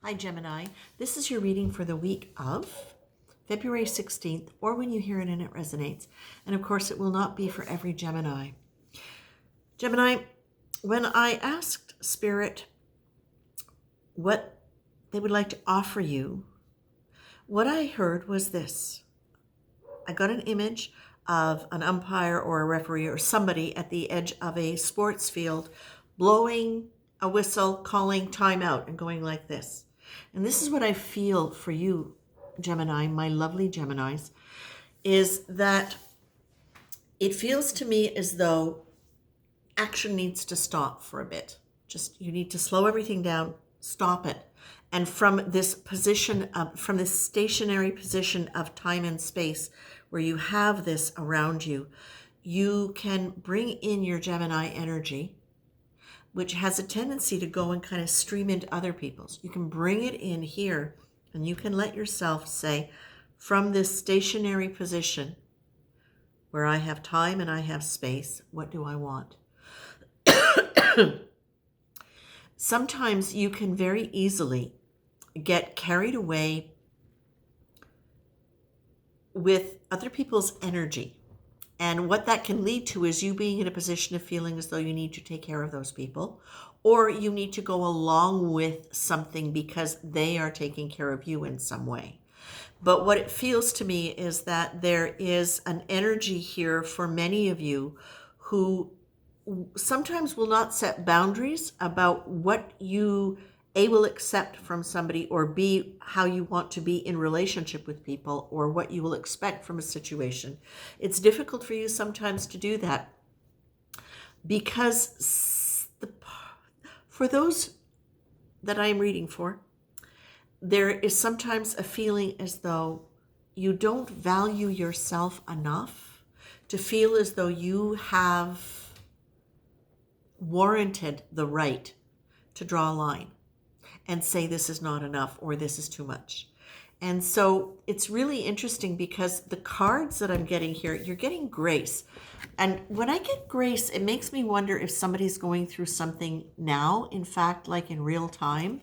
Hi, Gemini. This is your reading for the week of February 16th, or when you hear it and it resonates. And of course, it will not be for every Gemini. Gemini, when I asked Spirit what they would like to offer you, what I heard was this. I got an image of an umpire or a referee or somebody at the edge of a sports field blowing a whistle, calling timeout, and going like this. And this is what I feel for you, Gemini, my lovely Geminis, is that it feels to me as though action needs to stop for a bit. Just you need to slow everything down, stop it. And from this stationary position of time and space where you have this around you, you can bring in your Gemini energy, which has a tendency to go and kind of stream into other people's. You can bring it in here and you can let yourself say, from this stationary position where I have time and I have space, what do I want? Sometimes you can very easily get carried away with other people's energy. And what that can lead to is you being in a position of feeling as though you need to take care of those people, or you need to go along with something because they are taking care of you in some way. But what it feels to me is that there is an energy here for many of you who sometimes will not set boundaries about what you will accept from somebody, or B, how you want to be in relationship with people, or what you will expect from a situation. It's difficult for you sometimes to do that because for those that I'm reading for, there is sometimes a feeling as though you don't value yourself enough to feel as though you have warranted the right to draw a line and say this is not enough or this is too much. And so it's really interesting because the cards that I'm getting here, you're getting grace. And when I get grace, it makes me wonder if somebody's going through something now, in fact, like in real time,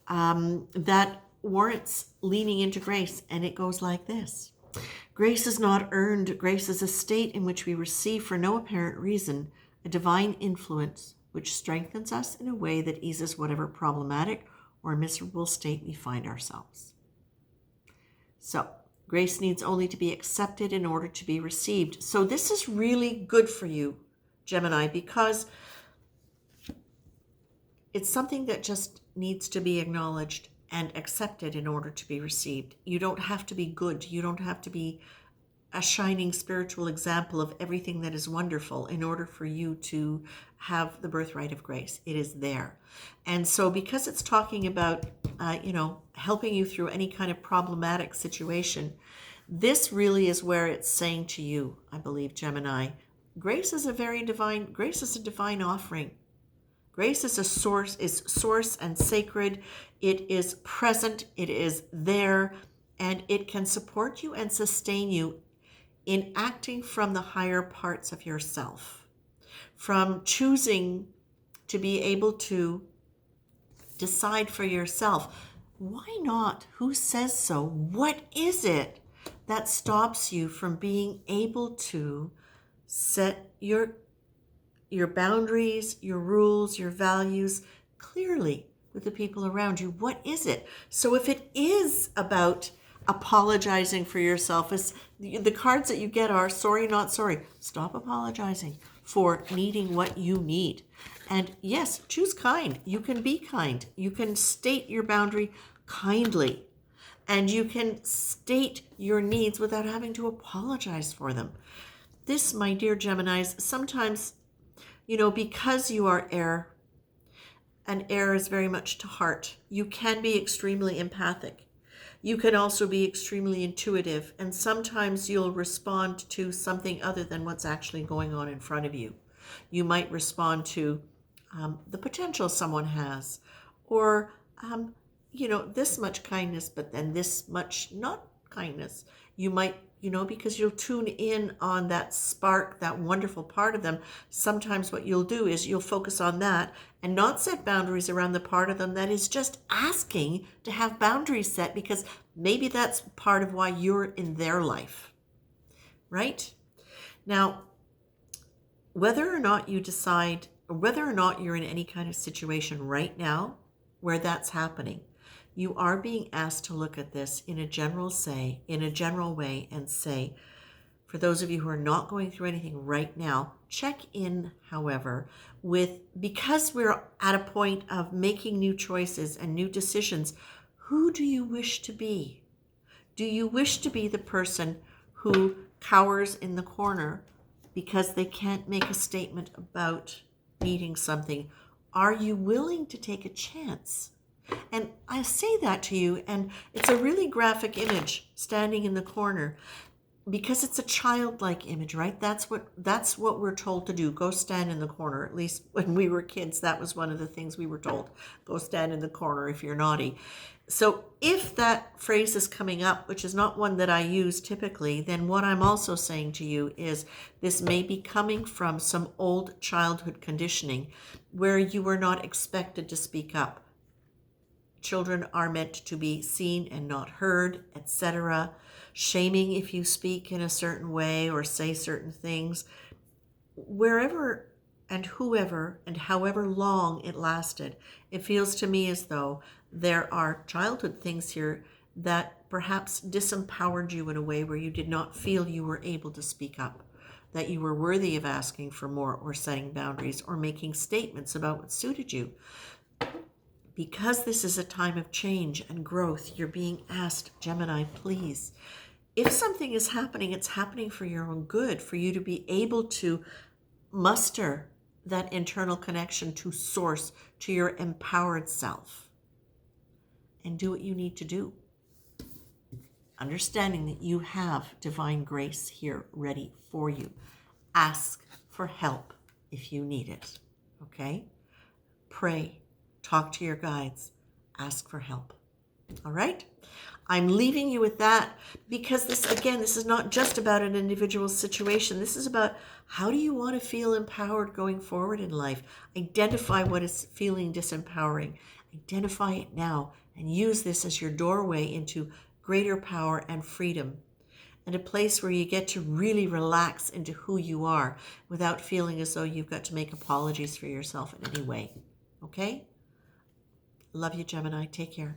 that warrants leaning into grace. And it goes like this. Grace is not earned. Grace is a state in which we receive for no apparent reason a divine influence which strengthens us in a way that eases whatever problematic or miserable state we find ourselves. So, grace needs only to be accepted in order to be received. So this is really good for you, Gemini, because it's something that just needs to be acknowledged and accepted in order to be received. You don't have to be good. You don't have to be a shining spiritual example of everything that is wonderful in order for you to have the birthright of grace. It is there. And so because it's talking about, helping you through any kind of problematic situation, this really is where it's saying to you, I believe, Gemini, grace is a divine offering. Grace is source and sacred. It is present, it is there, and it can support you and sustain you in acting from the higher parts of yourself, from choosing to be able to decide for yourself. Why not? Who says so? What is it that stops you from being able to set your boundaries, your rules, your values clearly with the people around you? What is it? So if it is about apologizing for yourself, as the cards that you get are sorry, not sorry. Stop apologizing for needing what you need. And yes, choose kind. You can be kind. You can state your boundary kindly. And you can state your needs without having to apologize for them. This, my dear Geminis, sometimes, because you are air, and air is very much to heart, you can be extremely empathic. You can also be extremely intuitive, and sometimes you'll respond to something other than what's actually going on in front of you. You might respond to the potential someone has, or, this much kindness, but then this much not kindness. You might, because you'll tune in on that spark, that wonderful part of them. Sometimes what you'll do is you'll focus on that and not set boundaries around the part of them that is just asking to have boundaries set, because maybe that's part of why you're in their life, right? Now, whether or not you decide, or whether or not you're in any kind of situation right now where that's happening, you are being asked to look at this in a general way and say, for those of you who are not going through anything right now, check in, however, because we're at a point of making new choices and new decisions, who do you wish to be? Do you wish to be the person who cowers in the corner because they can't make a statement about needing something? Are you willing to take a chance? And I say that to you, and it's a really graphic image, standing in the corner, because it's a childlike image, right? That's what we're told to do. Go stand in the corner. At least when we were kids, that was one of the things we were told. Go stand in the corner if you're naughty. So if that phrase is coming up, which is not one that I use typically, then what I'm also saying to you is this may be coming from some old childhood conditioning where you were not expected to speak up. Children are meant to be seen and not heard, etc. Shaming if you speak in a certain way or say certain things. Wherever and whoever and however long it lasted, it feels to me as though there are childhood things here that perhaps disempowered you in a way where you did not feel you were able to speak up, that you were worthy of asking for more or setting boundaries or making statements about what suited you. Because this is a time of change and growth, you're being asked, Gemini, please, if something is happening, it's happening for your own good, for you to be able to muster that internal connection to source, to your empowered self, and do what you need to do. Understanding that you have divine grace here ready for you. Ask for help if you need it, okay? Pray. Talk to your guides, ask for help. All right? I'm leaving you with that because this is not just about an individual situation. This is about how do you want to feel empowered going forward in life? Identify what is feeling disempowering. Identify it now and use this as your doorway into greater power and freedom, and a place where you get to really relax into who you are without feeling as though you've got to make apologies for yourself in any way. Okay? Love you, Gemini. Take care.